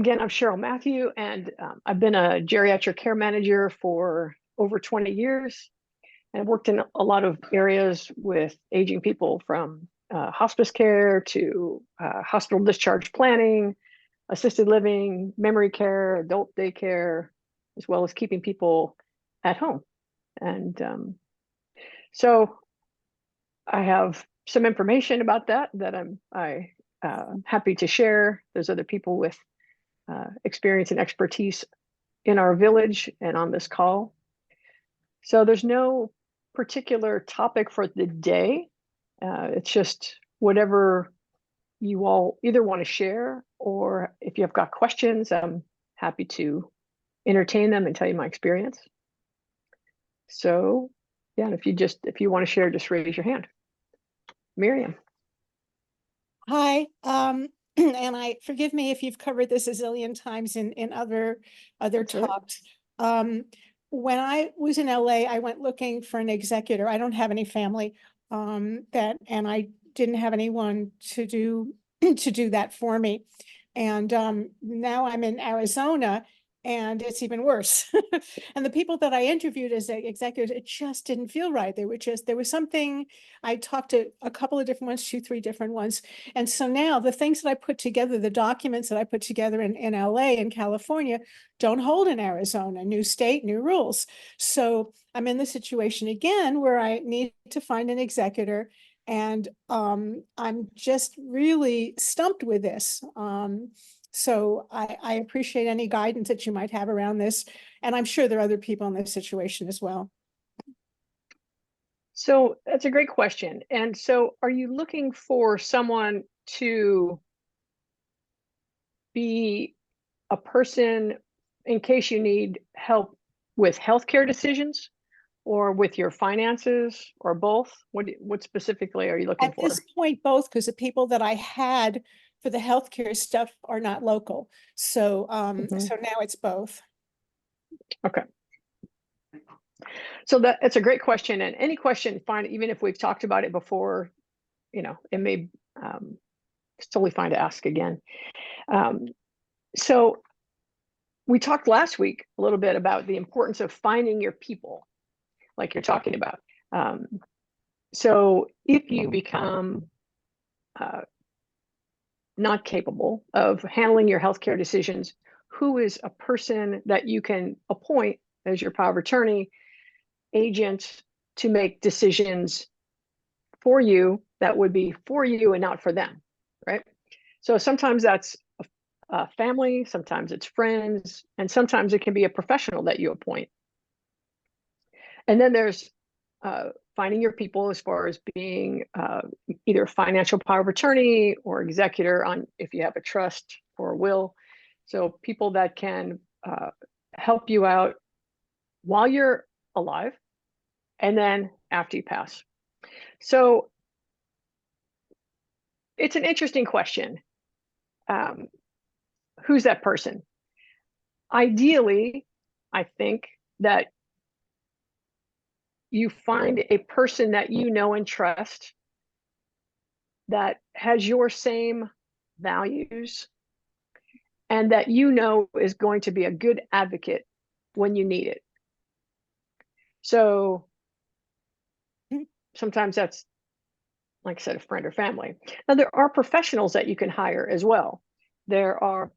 again, I'm Cheryl Matthew, and I've been a geriatric care manager for over 20 years and worked in a lot of areas with aging people, from hospice care to hospital discharge planning, assisted living, memory care, adult daycare, as well as keeping people at home. And so I have some information about that I'm happy to share. There's other people with experience and expertise in our village and on this call. So there's no particular topic for the day. It's just whatever you all either want to share, or if you have got questions, I'm happy to entertain them and tell you my experience. So yeah, and if you want to share, just raise your hand. Miriam. Hi, and forgive me if you've covered this a zillion times in other talks. When I was in LA, I went looking for an executor. I don't have any family, and I didn't have anyone to do that for me. And now I'm in Arizona, and it's even worse. And the people that I interviewed as executors, it just didn't feel right. There was something. I talked to a couple of different ones, 2, 3 different ones. And so now the things that I put together, the documents that I put together in LA and California, don't hold in Arizona. New state, new rules. So I'm in the situation again where I need to find an executor. And I'm just really stumped with this. So I appreciate any guidance that you might have around this. And I'm sure there are other people in this situation as well. So that's a great question. And so are you looking for someone to be a person in case you need help with healthcare decisions, or with your finances, or both? What specifically are you looking for? At this point, both, because the people that I had for the healthcare stuff are not local. So so now it's both. Okay. So it's a great question, and any question, fine, even if we've talked about it before, it may it's totally fine to ask again. So we talked last week a little bit about the importance of finding your people, like you're talking about. So if you become not capable of handling your healthcare decisions, who is a person that you can appoint as your power of attorney agent to make decisions for you that would be for you and not for them, right? So sometimes that's a family, sometimes it's friends, and sometimes it can be a professional that you appoint. And then there's finding your people as far as being either financial power of attorney or executor on if you have a trust or a will. So people that can help you out while you're alive and then after you pass. So it's an interesting question. Who's that person? Ideally, I think that you find a person that you know and trust that has your same values and that you know is going to be a good advocate when you need it. So sometimes that's, like I said, a friend or family. Now, there are professionals that you can hire as well. There are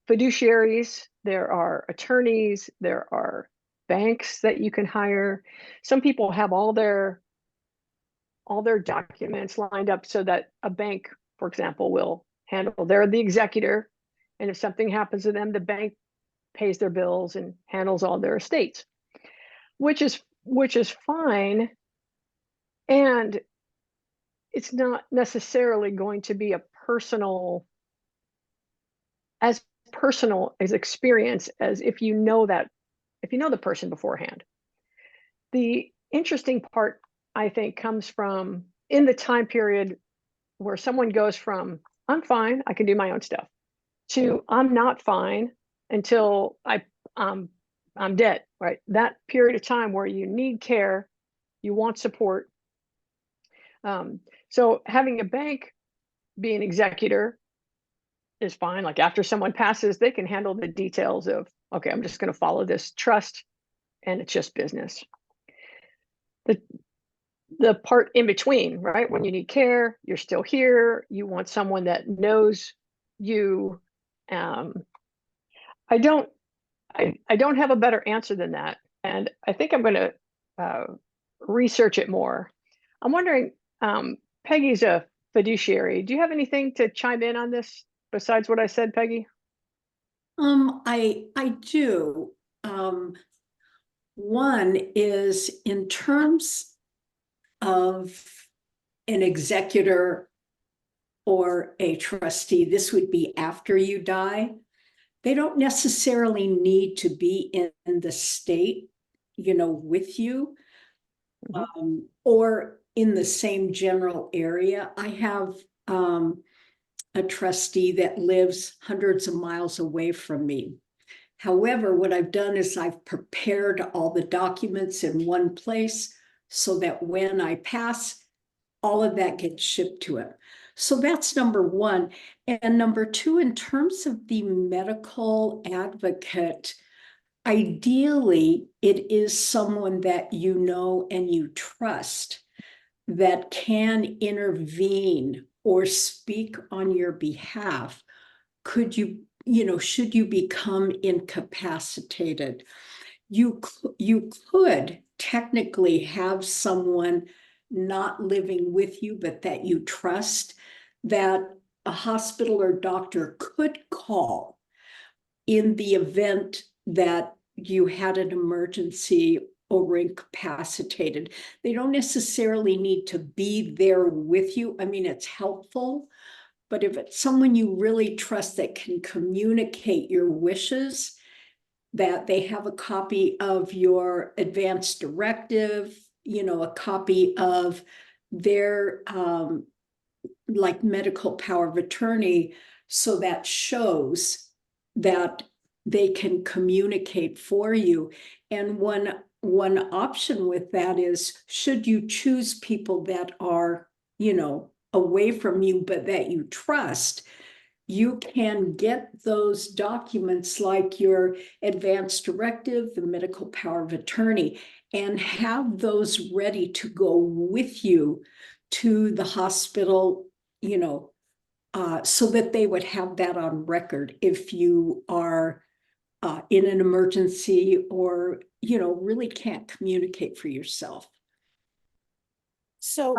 fiduciaries, there are attorneys, there are banks that you can hire. Some people have all their documents lined up so that a bank, for example, will handle. They're the executor, and if something happens to them, the bank pays their bills and handles all their estates, which is fine. And it's not necessarily going to be as personal as experience as if you know the person beforehand. The interesting part, I think, comes from in the time period where someone goes from I'm fine, I can do my own stuff, to I'm not fine until I'm dead, right? That period of time where you need care, you want support. So having a bank be an executor is fine. Like after someone passes, they can handle the details of, okay, I'm just going to follow this trust and it's just business. The part in between, right? When you need care, you're still here. You want someone that knows you. Um, I don't I don't have a better answer than that. And I think I'm going to uh, research it more. I'm wondering, Peggy's a fiduciary. Do you have anything to chime in on this besides what I said, Peggy? I do. One is in terms of an executor or a trustee, this would be after you die. They don't necessarily need to be in the state, with you, or in the same general area. I have a trustee that lives hundreds of miles away from me. However, what I've done is I've prepared all the documents in one place so that when I pass, all of that gets shipped to him. So that's number one. And number two, in terms of the medical advocate, ideally, it is someone that you know and you trust that can intervene or speak on your behalf. Should you become incapacitated, you could technically have someone not living with you, but that you trust, that a hospital or doctor could call in the event that you had an emergency or were incapacitated. They don't necessarily need to be there with you. I mean, it's helpful, but if it's someone you really trust that can communicate your wishes, that they have a copy of your advance directive, a copy of their like medical power of attorney, so that shows that they can communicate for you. And one option with that is, should you choose people that are, away from you, but that you trust, you can get those documents like your advance directive, the medical power of attorney, and have those ready to go with you to the hospital, so that they would have that on record if you are in an emergency or, really can't communicate for yourself. So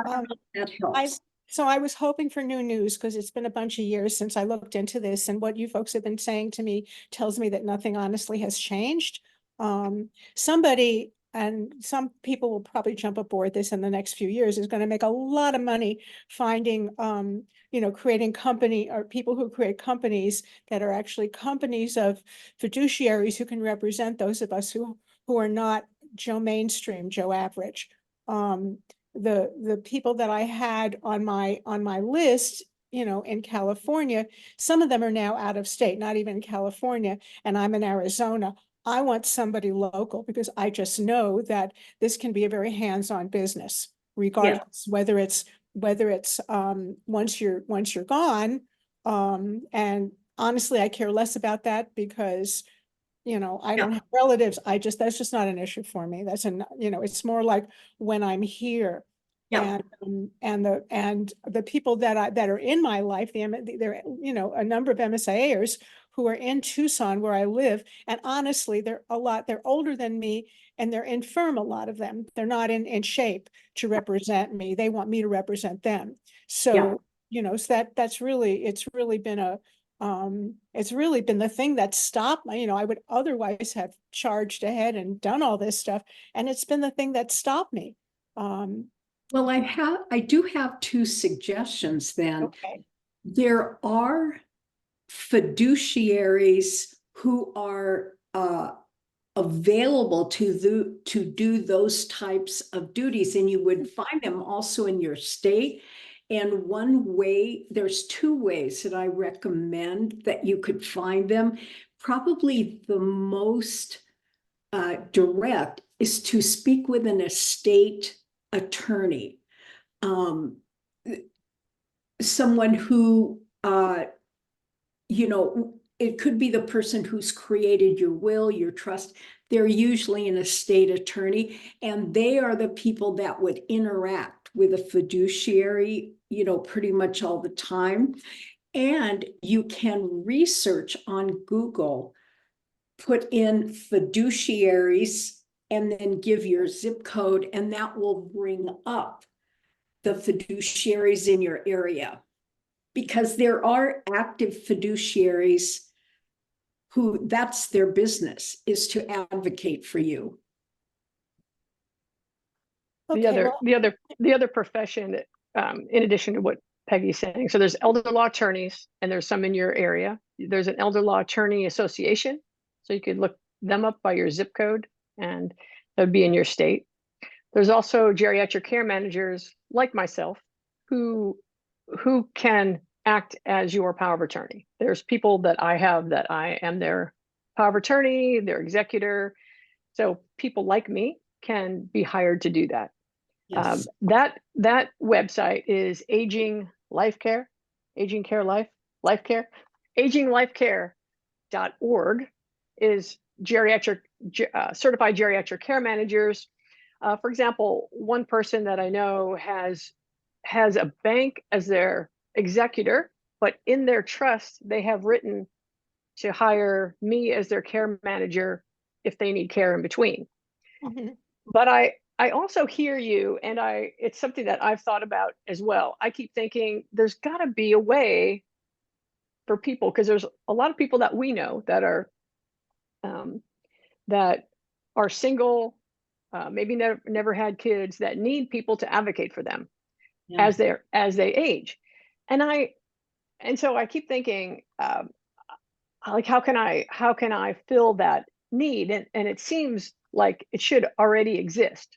That I helps. so I was hoping for new news because it's been a bunch of years since I looked into this, and what you folks have been saying to me tells me that nothing honestly has changed. Somebody, and some people will probably jump aboard this in the next few years, is going to make a lot of money finding, creating company, or people who create companies that are actually companies of fiduciaries who can represent those of us who are not Joe mainstream, Joe average. The people that I had on my list, in California, some of them are now out of state, not even in California, and I'm in Arizona. I want somebody local because I just know that this can be a very hands-on business, regardless whether it's once you're gone. And honestly, I care less about that because I don't have relatives. That's just not an issue for me. It's more like when I'm here. Yeah. And the people that are in my life, there are a number of MSIAers who are in Tucson where I live. And honestly, they're older than me and they're infirm, a lot of them. They're not in shape to represent me. They want me to represent them. So, so it's really been the thing that stopped my, I would otherwise have charged ahead and done all this stuff. And it's been the thing that stopped me. Well, I do have two suggestions then. Okay. There are fiduciaries who are available to do those types of duties, and you would find them also in your state. And there's two ways that I recommend that you could find them. Probably the most direct is to speak with an estate attorney, someone who you know, it could be the person who's created your will, your trust. They're usually an estate attorney, and they are the people that would interact with a fiduciary, you know, pretty much all the time. And you can research on Google, put in fiduciaries, and then give your zip code, and that will bring up the fiduciaries in your area. Because there are active fiduciaries who that's their business, is to advocate for you. The other profession, in addition to what Peggy's saying, so there's elder law attorneys, and there's some in your area. There's an elder law attorney association, so you could look them up by your zip code, and that would be in your state. There's also geriatric care managers like myself who can act as your power of attorney. There's people that I have that I am their power of attorney, their executor. So people like me can be hired to do that. Yes. That website is Aging Life Care, Aging Care Life Care, aginglifecare.org is geriatric certified geriatric care managers. For example, one person that I know has a bank as their executor, but in their trust, they have written to hire me as their care manager if they need care in between. Mhm. But I also hear you, and it's something that I've thought about as well. I keep thinking there's got to be a way for people, because there's a lot of people that we know that are single, maybe never had kids, that need people to advocate for them Yeah. as they age. And so I keep thinking, like, how can I fill that need? And it seems like it should already exist.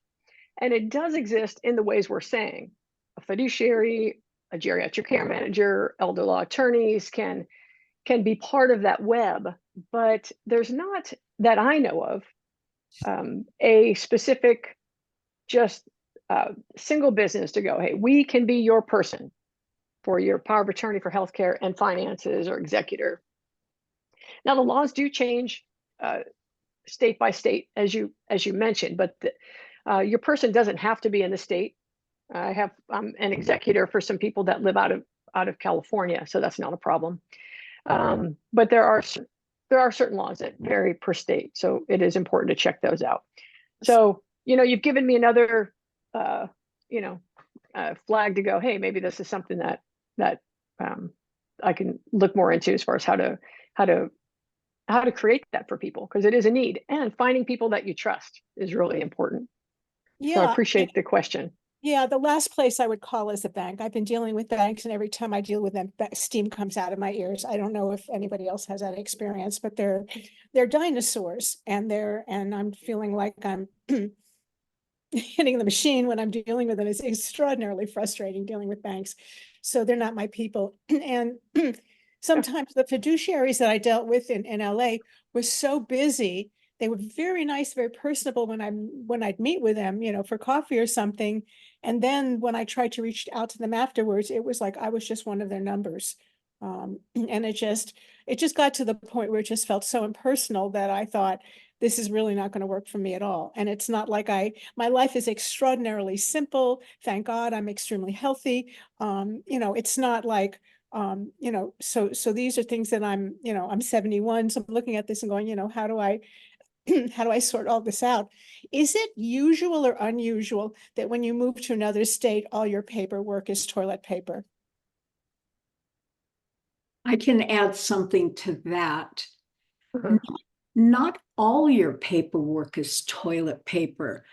And it does exist in the ways we're saying. A fiduciary, a geriatric care manager, elder law attorneys can be part of that web, but there's not, that I know of, a specific, just single business to go, hey, we can be your person for your power of attorney for healthcare and finances, or executor. Now, the laws do change state by state, as you mentioned, but your person doesn't have to be in the state. I'm an executor for some people that live out of California, so that's not a problem. But there are certain laws that vary per state, so it is important to check those out. So, you've given me another, flag to go, hey, maybe this is something that I can look more into, as far as how to create that for people, because it is a need, and finding people that you trust is really important. So I Yeah. appreciate the question. Yeah, the last place I would call is a bank. I've been dealing with banks, and every time I deal with them, steam comes out of my ears. I don't know if anybody else has that experience, but they're dinosaurs, and I'm feeling like I'm hitting the machine when I'm dealing with them. It's extraordinarily frustrating dealing with banks. So they're not my people. And sometimes the fiduciaries that I dealt with in LA were so busy. They were very nice, very personable when I'd meet with them, for coffee or something. And then when I tried to reach out to them afterwards, it was like I was just one of their numbers. And it just got to the point where it just felt so impersonal that I thought, this is really not going to work for me at all. And it's not like my life is extraordinarily simple. Thank God I'm extremely healthy. It's not like, so these are things that I'm 71. So I'm looking at this and going, how do I, how do I sort all this out? Is it usual or unusual that when you move to another state, all your paperwork is toilet paper? I can add something to that. Uh-huh. Not all your paperwork is toilet paper,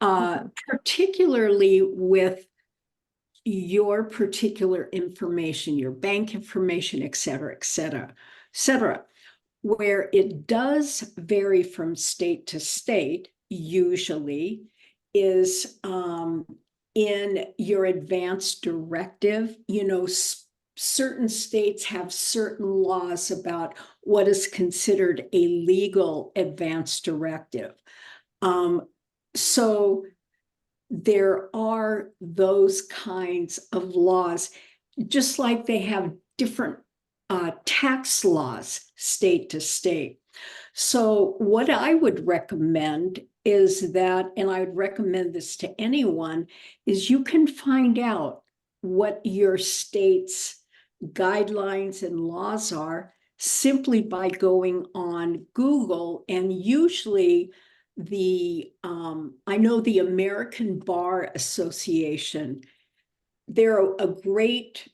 particularly with your particular information, your bank information, et cetera, et cetera, et cetera. Where it does vary from state to state, usually, is in your advance directive. Certain states have certain laws about what is considered a legal advance directive. So there are those kinds of laws, just like they have different tax laws state to state. So what I would recommend is that, and I would recommend this to anyone, is you can find out what your state's guidelines and laws are simply by going on Google. And usually I know the American Bar Association, they're a great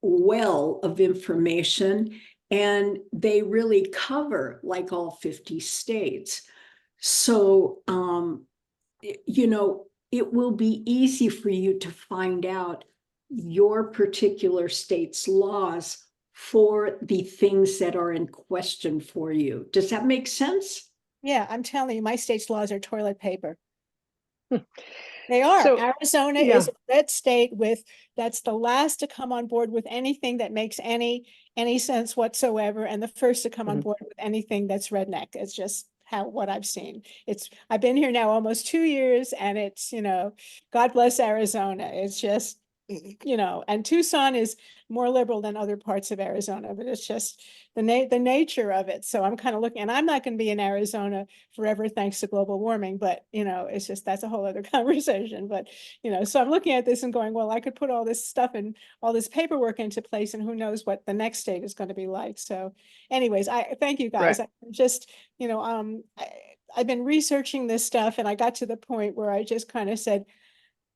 well of information, and they really cover like all 50 states. So, it will be easy for you to find out your particular state's laws for the things that are in question for you. Does that make sense? Yeah, I'm telling you, my state's laws are toilet paper. They are. So, Arizona yeah. is a red state that's the last to come on board with anything that makes any sense whatsoever, and the first to come on board with anything that's redneck. It's just what I've seen. I've been here now almost 2 years, and it's, God bless Arizona. It's just, and Tucson is more liberal than other parts of Arizona, but it's just the nature of it. So I'm kind of looking, and I'm not going to be in Arizona forever thanks to global warming, but it's just, that's a whole other conversation. But so I'm looking at this and going, well, I could put all this stuff and all this paperwork into place, and who knows what the next state is going to be like. So anyways, I thank you guys. Right. I just, I've been researching this stuff, and I got to the point where I just kind of said,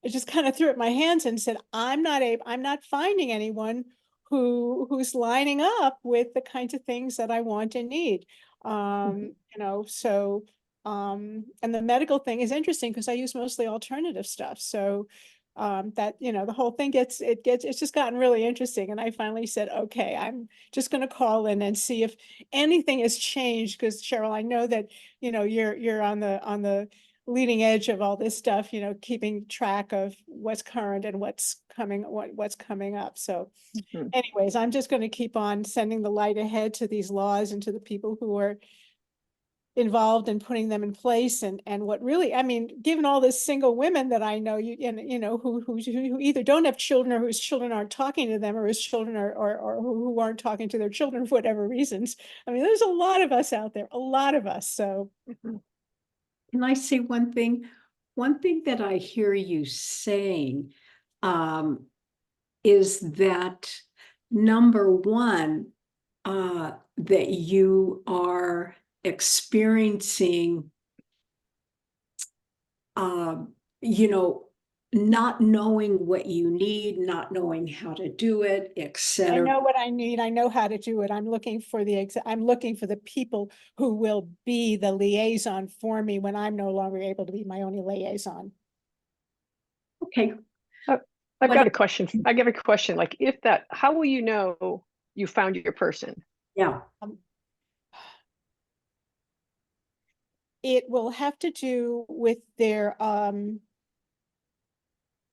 I just kind of threw up my hands and said, I'm not finding anyone who's lining up with the kinds of things that I want and need. So and the medical thing is interesting because I use mostly alternative stuff. So that, the whole thing it's just gotten really interesting. And I finally said, okay, I'm just going to call in and see if anything has changed. Because Cheryl, I know that, you're on the leading edge of all this stuff, keeping track of what's current and what's coming up. So anyways, I'm just going to keep on sending the light ahead to these laws and to the people who are involved in putting them in place. And what really, I mean, given all the single women that I know, who either don't have children or whose children aren't talking to them, or whose children or who aren't talking to their children for whatever reasons. I mean, there's a lot of us out there, a lot of us. So Can I say one thing? One thing that I hear you saying is that, number one, that you are experiencing, not knowing what you need, not knowing how to do it, I etc. know what I need. I know how to do it. I'm looking for the people who will be the liaison for me when I'm no longer able to be my only liaison. Okay. I've got a question. I have a question. Like, how will you know you found your person? Yeah. It will have to do with their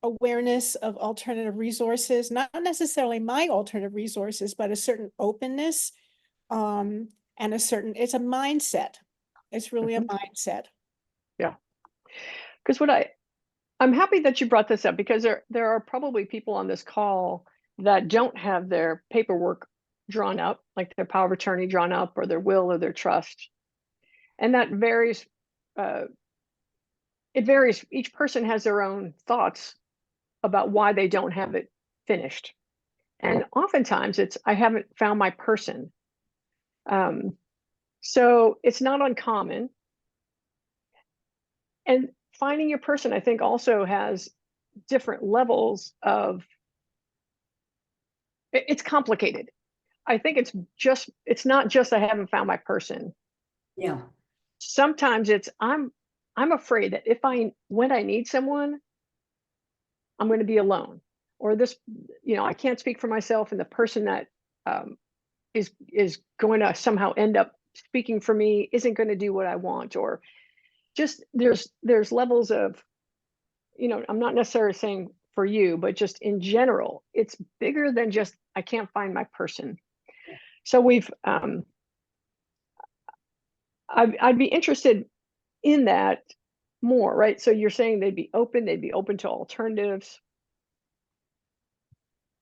awareness of alternative resources, not necessarily my alternative resources, but a certain openness, and it's a mindset. It's really a mindset. Yeah. Because I'm happy that you brought this up, because there are probably people on this call that don't have their paperwork drawn up, like their power of attorney drawn up, or their will or their trust. And that varies. It varies. Each person has their own thoughts about why they don't have it finished. And oftentimes it's, I haven't found my person. So it's not uncommon. And finding your person, I think, also has different levels of, it's complicated. I think it's not just I haven't found my person. Yeah. Sometimes it's I'm afraid that when I need someone, I'm going to be alone, or this, I can't speak for myself, and the person that is going to somehow end up speaking for me isn't going to do what I want, or just there's levels of, I'm not necessarily saying for you, but just in general, it's bigger than just I can't find my person. So I'd be interested in that more, right? So you're saying they'd be open to alternatives.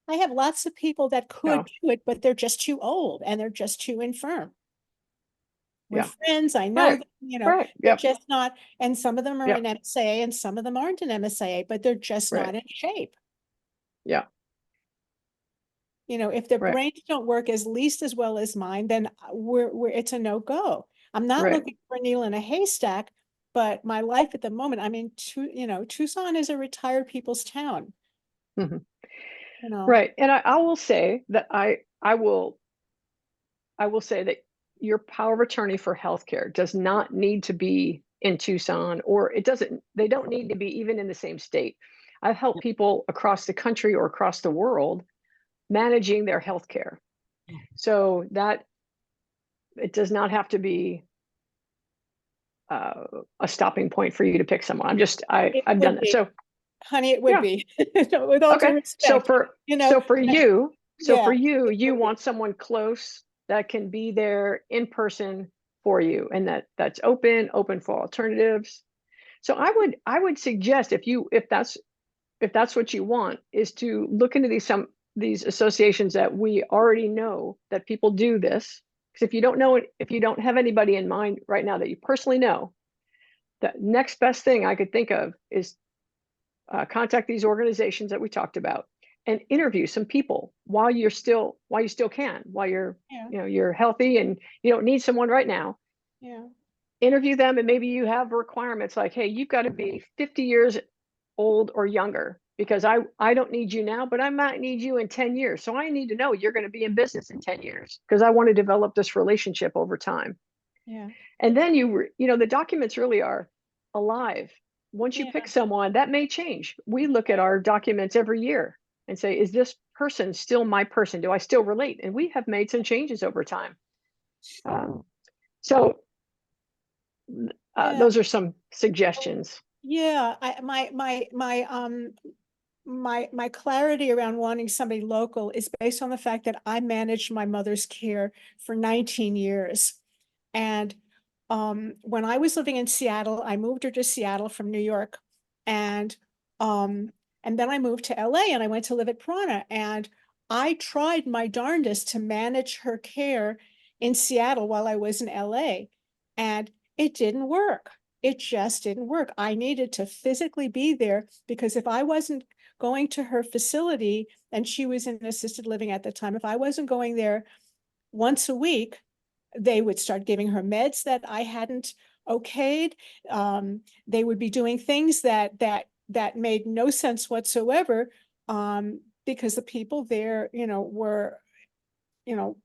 I have lots of people that could Yeah. do it, but they're just too old and they're just too infirm. We're Yeah. friends, I know Right. them, you know, Right. they're Yep. just not, and some of them are in Yep. MSA and some of them aren't in MSA, but they're just Right. not in shape. Yeah. You know, if their Right. brains don't work as least as well as mine, then it's a no-go. I'm not Right. looking for a needle in a haystack, but my life at the moment, I mean, Tucson is a retired people's town, Hmm. you know. Right. And I will say that I will say that your power of attorney for healthcare does not need to be in Tucson, or they don't need to be even in the same state. I've helped people across the country or across the world managing their healthcare. So that it does not have to be uh, a stopping point for you to pick someone. It I've done would that. be, So honey, it would yeah. be, with all due Okay. So respect, for you know, so for you, yeah, it you would be. want someone close that can be there in person for you, and that's open for alternatives. So I would suggest if that's what you want, is to look into these associations that we already know that people do this. Because if you don't know it, if you don't have anybody in mind right now that you personally know, the next best thing I could think of is contact these organizations that we talked about and interview some people while you still can, while you're, Yeah, you're healthy and you don't need someone right now. yeah, Interview them, and maybe you have requirements like, hey, you've got to be 50 years old or younger, because I don't need you now, but I might need you in 10 years. So I need to know you're going to be in business in 10 years because I want to develop this relationship over time. yeah, And then the documents really are alive. Once you pick yeah, someone, that may change. We look at our documents every year and say, is this person still my person? Do I still relate? And we have made some changes over time. So yeah. those are some suggestions. Yeah, my clarity around wanting somebody local is based on the fact that I managed my mother's care for 19 years. And when I was living in Seattle, I moved her to Seattle from New York. And and then I moved to LA and I went to live at Prana. And I tried my darndest to manage her care in Seattle while I was in LA. And it didn't work. It just didn't work. I needed to physically be there because if I wasn't going to her facility, and she was in assisted living at the time, if I wasn't going there once a week, they would start giving her meds that I hadn't okayed. They would be doing things that made no sense whatsoever, because the people there, were, you know,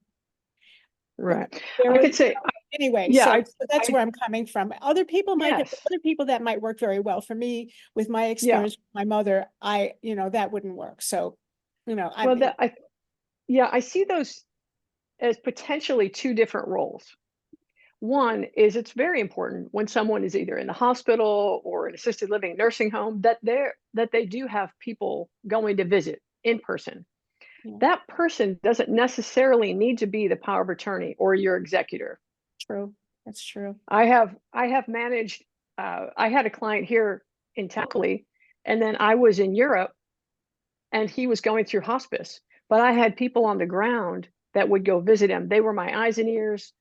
Right. I very, could say, anyway, yeah, so that's where I'm coming from. Other people might have yes. other people that might work very well. For me, with my Yeah. experience with my mother, that wouldn't work. So, Well, I see those as potentially two different roles. One is it's very important when someone is either in the hospital or an assisted living nursing home that they do have people going to visit in person. yeah, That person doesn't necessarily need to be the power of attorney or your executor. true. That's true. I have managed. I had a client here in Tackley, and then I was in Europe, and he was going through hospice. But I had people on the ground that would go visit him. They were my eyes and ears,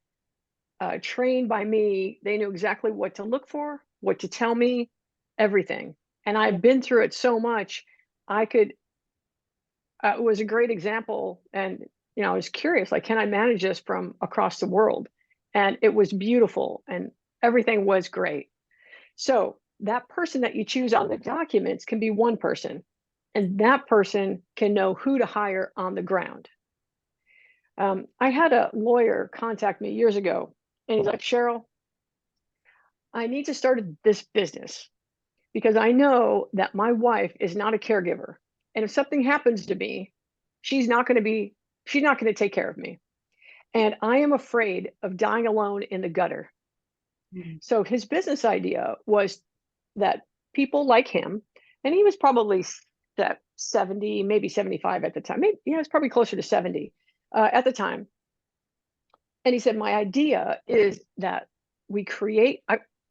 trained by me. They knew exactly what to look for, what to tell me, everything. And Yeah, I've been through it so much. I could. It was a great example, and I was curious, like, can I manage this from across the world? And it was beautiful, and everything was great. So that person that you choose on the documents can be one person, and that person can know who to hire on the ground. I had a lawyer contact me years ago, and he's like, Cheryl, I need to start this business because I know that my wife is not a caregiver. And if something happens to me, she's not going to be, she's not going to take care of me. And I am afraid of dying alone in the gutter. Mhm. So his business idea was that people like him, and he was probably 70, maybe 75 at the time. Maybe, yeah, it's probably closer to 70 at the time. And he said, my idea is that we create,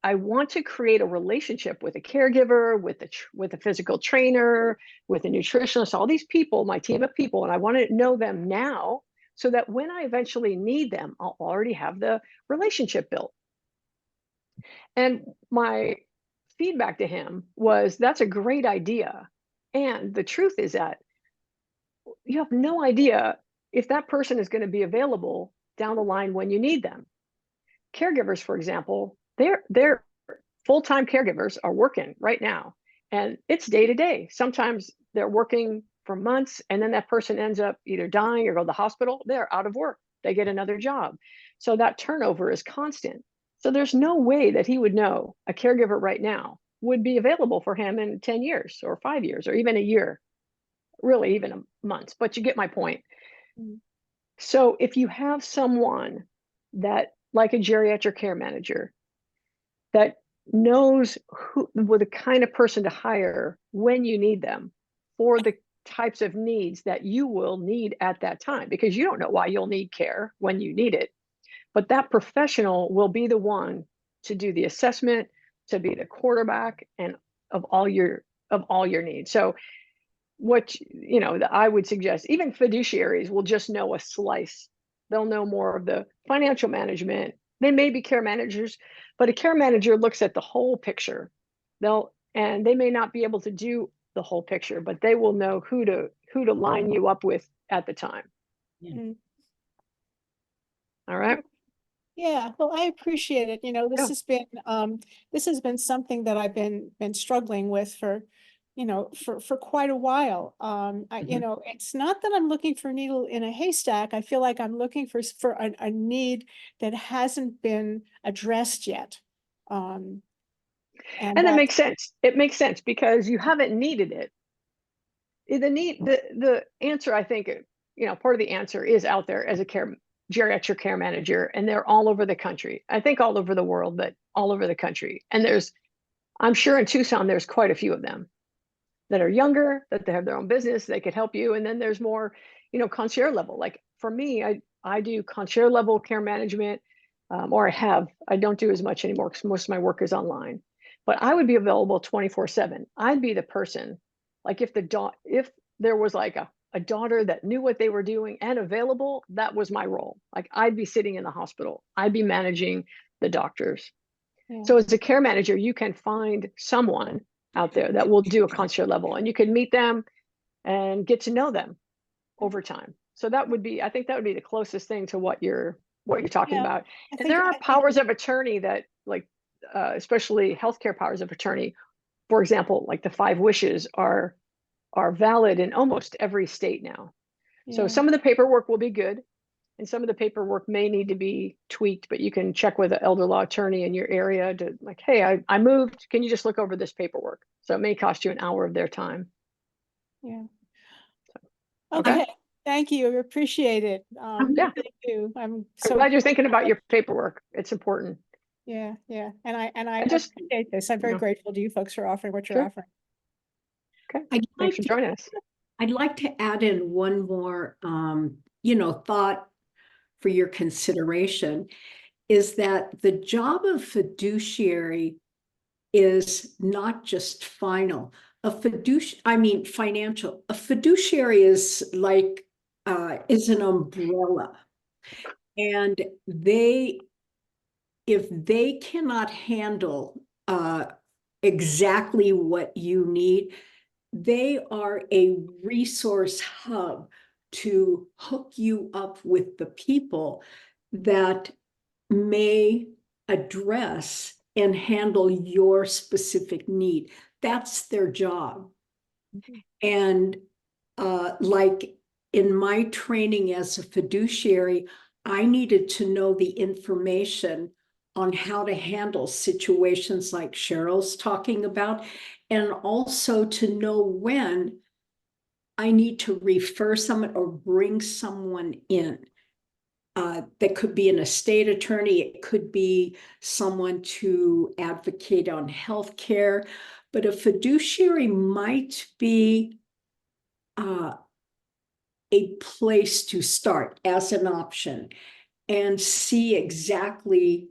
I want to create a relationship with a caregiver, with a physical trainer, with a nutritionist, all these people, my team of people, and I want to know them now so that when I eventually need them, I'll already have the relationship built. And my feedback to him was, that's a great idea. And the truth is that you have no idea if that person is going to be available down the line when you need them. Caregivers, for example, they're full-time caregivers are working right now, and it's day to day. Sometimes they're working for months, and then that person ends up either dying or go to the hospital. They're out of work. They get another job. So that turnover is constant. So there's no way that he would know a caregiver right now would be available for him in 10 years or 5 years or even a year, really even a month. But you get my point. Mm. So if you have someone that, like a geriatric care manager, that knows the kind of person to hire when you need them for the types of needs that you will need at that time, because you don't know why you'll need care when you need it. But that professional will be the one to do the assessment, to be the quarterback, and of all your needs. So what I would suggest, even fiduciaries will just know a slice. They'll know more of the financial management. They may be care managers, but a care manager looks at the whole picture. And they may not be able to do the whole picture, but they will know who to line you up with at the time. Mm. All right. Yeah, well, I appreciate it. This Yeah. has been something that I've been struggling with for quite a while. It's not that I'm looking for a needle in a haystack. I feel like I'm looking for a need that hasn't been addressed yet. And that makes sense. It makes sense because you haven't needed it. The answer, I think, part of the answer is out there as a geriatric care manager, and they're all over the country. I think all over the world, but all over the country. And I'm sure in Tucson, there's quite a few of them that are younger, that they have their own business, they could help you. And then there's more, concierge level. Like for me, I do concierge level care management, or I don't do as much anymore because most of my work is online. But I would be available 24/7. I'd be the person, like if there was like a daughter that knew what they were doing and available, that was my role. Like I'd be sitting in the hospital, I'd be managing the doctors. Yeah. So as a care manager, you can find someone out there that will do a concierge level, and you can meet them and get to know them over time. So I think that would be the closest thing to what you're talking Yeah, about. I And think there are powers of attorney that, like, especially healthcare powers of attorney, for example, like the 5 wishes are valid in almost every state now. So yeah. some of the paperwork will be good, and some of the paperwork may need to be tweaked, but you can check with an elder law attorney in your area to, like, hey, I moved. Can you just look over this paperwork? So it may cost you an hour of their time. Yeah. Okay. Okay. Thank you. I appreciate it. Yeah. Thank you. I'm I'm so glad you're thinking about your paperwork. It's important. yeah. And I just, appreciate this. I'm very grateful to you folks for offering what you're Sure. offering. Okay. Thanks for joining us. I'd like to add in one more, thought for your consideration, is that the job of fiduciary is not just financial. A fiduciary is like, is an umbrella. And if they cannot handle exactly what you need, they are a resource hub to hook you up with the people that may address and handle your specific need. That's their job. And like in my training as a fiduciary, I needed to know the information on how to handle situations like Cheryl's talking about, and also to know when I need to refer someone or bring someone in. That could be an estate attorney, it could be someone to advocate on healthcare, but a fiduciary might be a place to start as an option and see exactly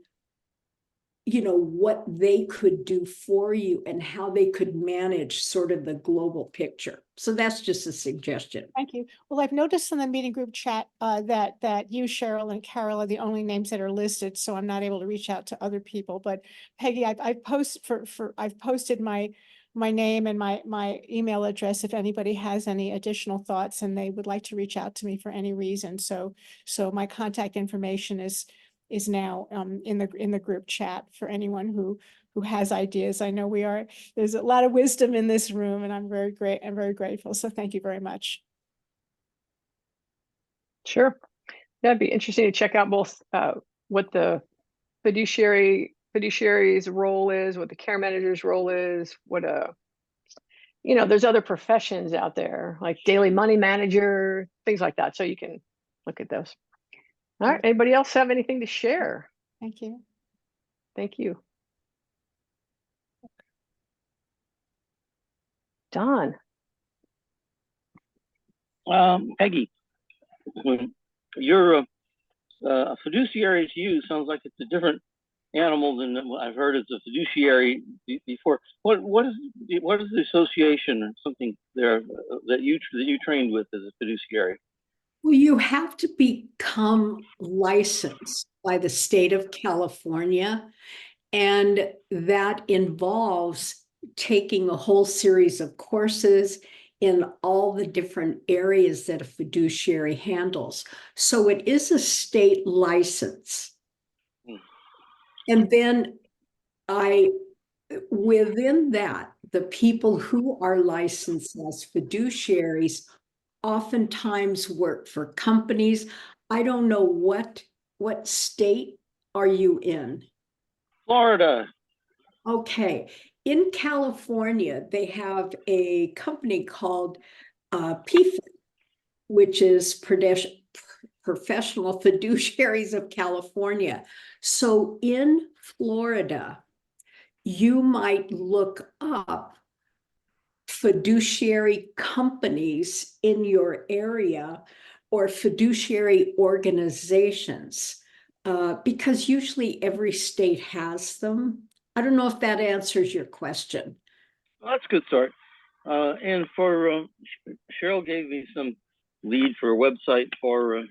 you know, what they could do for you and how they could manage sort of the global picture. So that's just a suggestion. Thank you. Well, I've noticed in the meeting group chat that you, Cheryl, and Carol are the only names that are listed, so I'm not able to reach out to other people. But Peggy, I've posted my name and my email address if anybody has any additional thoughts and they would like to reach out to me for any reason. So my contact information is now in the group chat for anyone who has ideas. I know there's a lot of wisdom in this room, and I'm very grateful. So thank you very much. Sure. That'd be interesting to check out both what the fiduciary's role is, what the care manager's role is, what there's other professions out there like daily money manager, things like that. So you can look at those. All right. Anybody else have anything to share? Thank you. Thank you. Don. Peggy, when you're a fiduciary to you sounds like it's a different animal than what I've heard as a fiduciary before. What is the association or something there that you trained with as a fiduciary? Well, you have to become licensed by the state of California, and that involves taking a whole series of courses in all the different areas that a fiduciary handles. So it is a state license. And then within that, the people who are licensed as fiduciaries oftentimes work for companies. I don't know what state are you in? Florida. Okay. In California, they have a company called PFIC, which is Professional Fiduciaries of California. So in Florida, you might look up fiduciary companies in your area or fiduciary organizations, because usually every state has them. I don't know if that answers your question. Well, that's a good start. And for Cheryl gave me some lead for a website for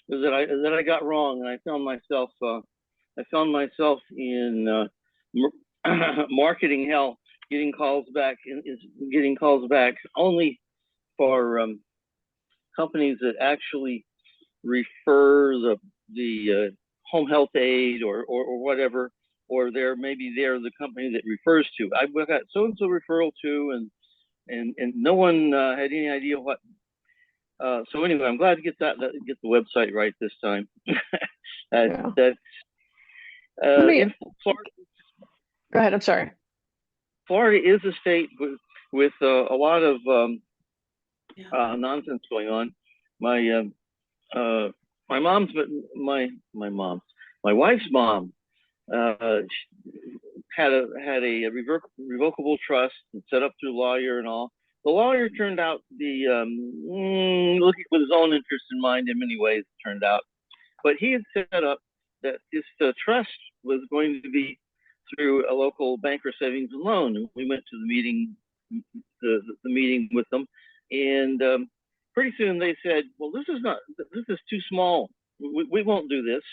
that I got wrong, and I found myself in marketing hell, getting calls back only for companies that actually refer the home health aide or whatever, or maybe they're the company that refers to. I've got so and so referral to, and no one had any idea what. So anyway, I'm glad to get the website right this time. Yeah. In Florida, go ahead. I'm sorry. Florida is a state with a lot of nonsense going on. My wife's mom had a revocable trust and set up through lawyer and all. The lawyer turned out to be looking with his own interest in mind in many ways, it turned out. But he had set up that this trust was going to be through a local bank or savings and loan. And we went to the meeting, the meeting with them, and pretty soon they said, "Well, this is too small. We won't do this.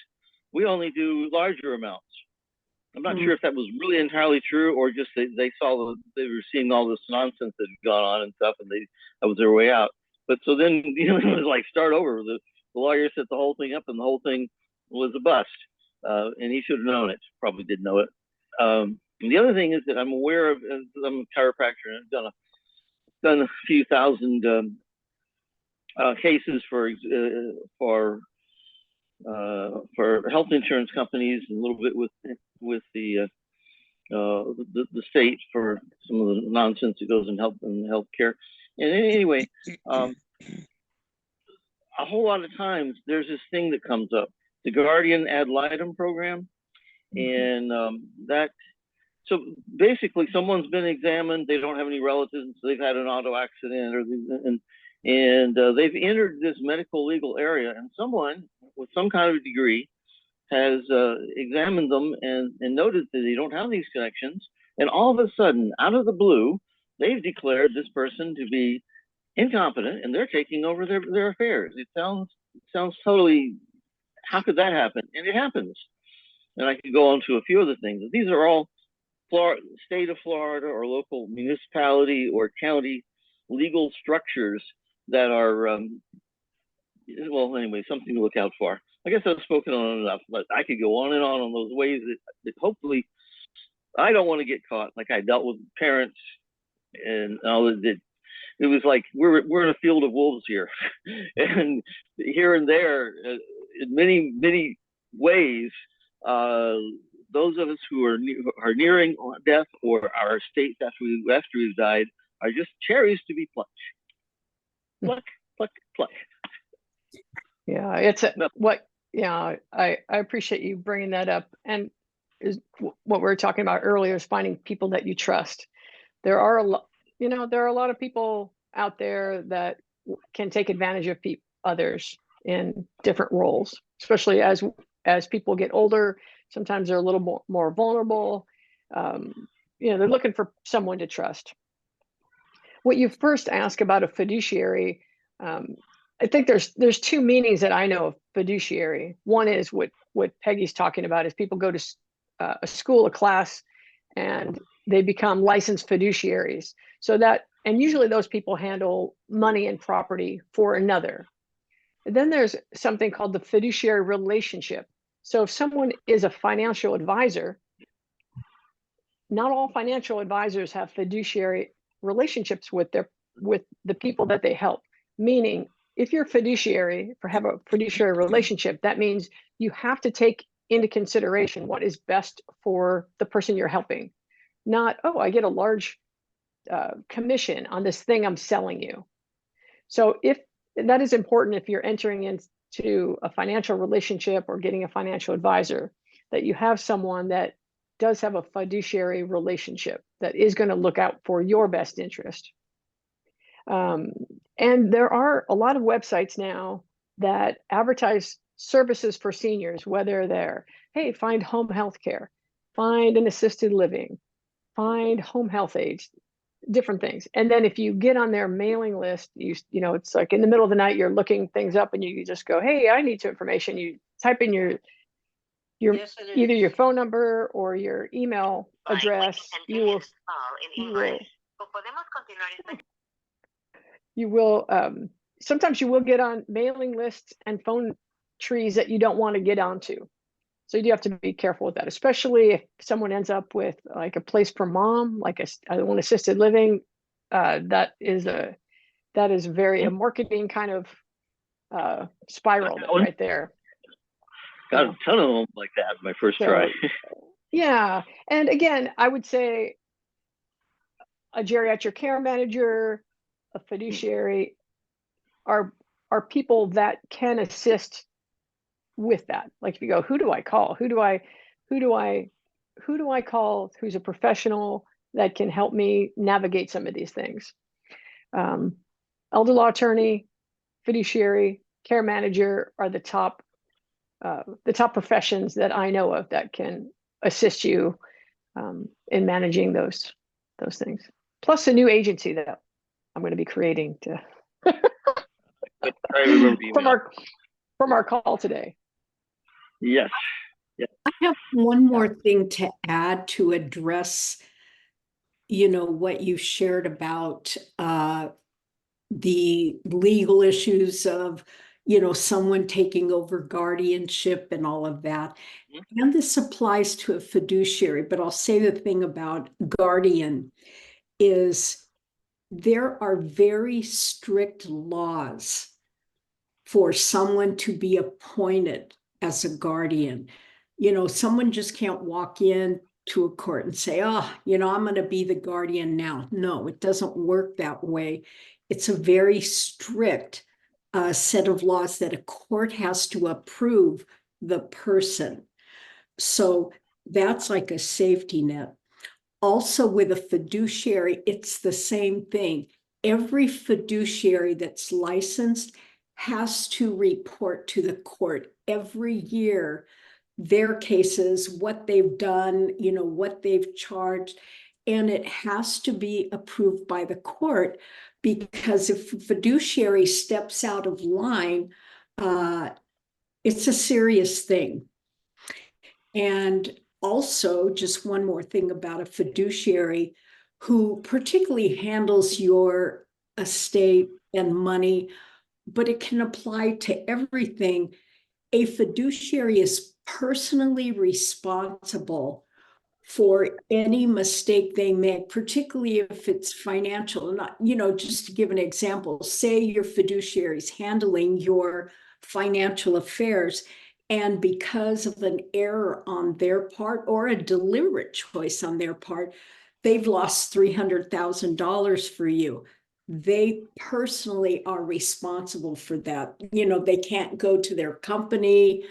We only do larger amounts." I'm not sure if that was really entirely true, or just they saw they were seeing all this nonsense that had gone on and stuff, and that was their way out. But so then it was like start over. The lawyer set the whole thing up, and the whole thing was a bust. And he should have known it. Probably did know it. And the other thing is that I'm aware of. I'm a chiropractor, and I've done a few thousand cases for health insurance companies, and a little bit with the state for some of the nonsense that goes in healthcare. And anyway, a whole lot of times there's this thing that comes up, the Guardian Ad Litem program, and so basically someone's been examined, they don't have any relatives, so they've had an auto accident, and they've entered this medical legal area, and someone with some kind of degree has examined them and noted that they don't have these connections. And all of a sudden, out of the blue, they've declared this person to be incompetent, and they're taking over their affairs. It sounds totally, how could that happen? And it happens. And I could go on to a few other things. These are all state of Florida or local municipality or county legal structures that are, well, anyway, something to look out for. I guess I've spoken on enough, but I could go on and on those ways that hopefully I don't want to get caught. Like I dealt with parents and all that. It was like we're in a field of wolves here, and here and there, in many ways, those of us who are nearing death or our states after we've died are just cherries to be plucked. Pluck, pluck, pluck. Yeah, it's yeah, I appreciate you bringing that up. And is what we were talking about earlier is finding people that you trust. There are a lot, there are a lot of people out there that can take advantage of others in different roles, especially as people get older. Sometimes they're a little more vulnerable. They're looking for someone to trust. What you first ask about a fiduciary, I think there's two meanings that I know of fiduciary. One is what Peggy's talking about is people go to a school, a class, and they become licensed fiduciaries. And usually those people handle money and property for another. And then there's something called the fiduciary relationship. So if someone is a financial advisor, not all financial advisors have fiduciary relationships with the people that they help. Meaning, if you're have a fiduciary relationship, that means you have to take into consideration what is best for the person you're helping. Not, oh, I get a large commission on this thing I'm selling you. So if that is important, if you're entering into a financial relationship or getting a financial advisor, that you have someone that does have a fiduciary relationship that is going to look out for your best interest. And there are a lot of websites now that advertise services for seniors, whether they're, hey, find home health care, find an assisted living, find home health aides, different things. And then if you get on their mailing list, it's like in the middle of the night, you're looking things up and you just go, hey, I need some information. You type in your either your phone number or your email address. Sometimes you will get on mailing lists and phone trees that you don't want to get onto. So you do have to be careful with that, especially if someone ends up with like a place for mom, like an assisted living. That is very a marketing kind of spiral right there. Got a ton of them like that my first try. Yeah, and again, I would say a geriatric care manager, a fiduciary are people that can assist with that. Like if you go, who do I call? Who do I call who's a professional that can help me navigate some of these things? Elder law attorney, fiduciary, care manager are the top professions that I know of that can assist you in managing those things. Plus a new agency that I'm going to be creating to from our call today. Yes. Yeah. I have one more thing to add to address, what you shared about the legal issues of, someone taking over guardianship and all of that. Mm-hmm. And this applies to a fiduciary, but I'll say the thing about guardian is there are very strict laws for someone to be appointed as a guardian. Someone just can't walk in to a court and say, oh, I'm going to be the guardian now. No, it doesn't work that way. It's a very strict set of laws that a court has to approve the person. So that's like a safety net. Also with a fiduciary, it's the same thing. Every fiduciary that's licensed has to report to the court every year their cases, what they've done, you know, what they've charged. And it has to be approved by the court, because if a fiduciary steps out of line, it's a serious thing. And also, just one more thing about a fiduciary who particularly handles your estate and money, but it can apply to everything. A fiduciary is personally responsible for any mistake they make, particularly if it's financial. Not, you know, just to give an example, say your fiduciary is handling your financial affairs, and because of an error on their part or a deliberate choice on their part, they've lost $300,000 for you. They personally are responsible for that. You know, they can't go to their company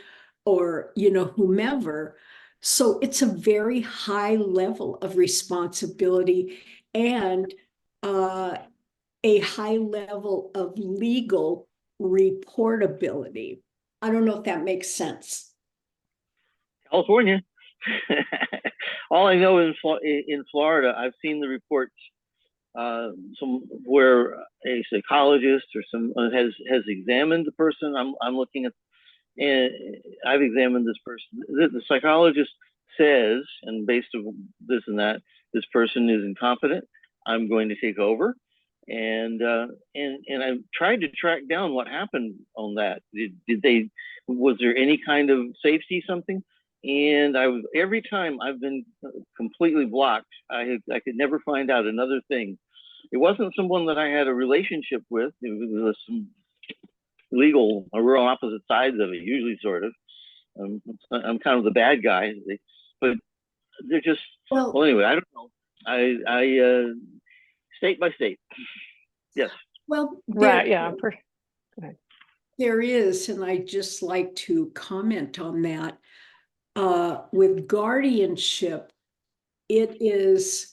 or, you know, whomever. So it's a very high level of responsibility and a high level of legal reportability. I don't know if that makes sense. California. All I know in Florida, I've seen the reports some where a psychologist or some has examined the person I'm looking at, and I've examined this person. The psychologist says, and based on this and that, this person is incompetent. I'm going to take over, and I've tried to track down what happened on that. Did they? Was there any kind of safety something? And every time I've been completely blocked. I could never find out another thing. It wasn't someone that I had a relationship with. It was some legal, or we're on opposite sides of it, usually, sort of. I'm kind of the bad guy, but they're just, well, anyway, I don't know. I state by state. Yes. Well, Right, yeah. There is, and I just like to comment on that. With guardianship, it is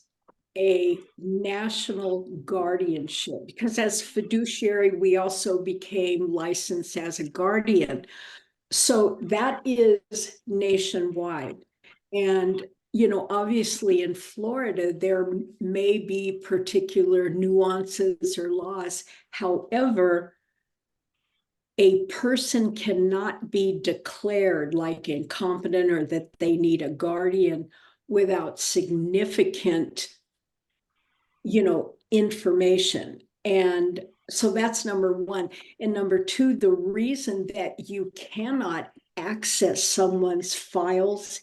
a national guardianship, because as fiduciary, we also became licensed as a guardian. So that is nationwide. And, you know, obviously in Florida, there may be particular nuances or laws. However, a person cannot be declared like incompetent or that they need a guardian without significant, you know, information. And so that's number one. And number two, the reason that you cannot access someone's files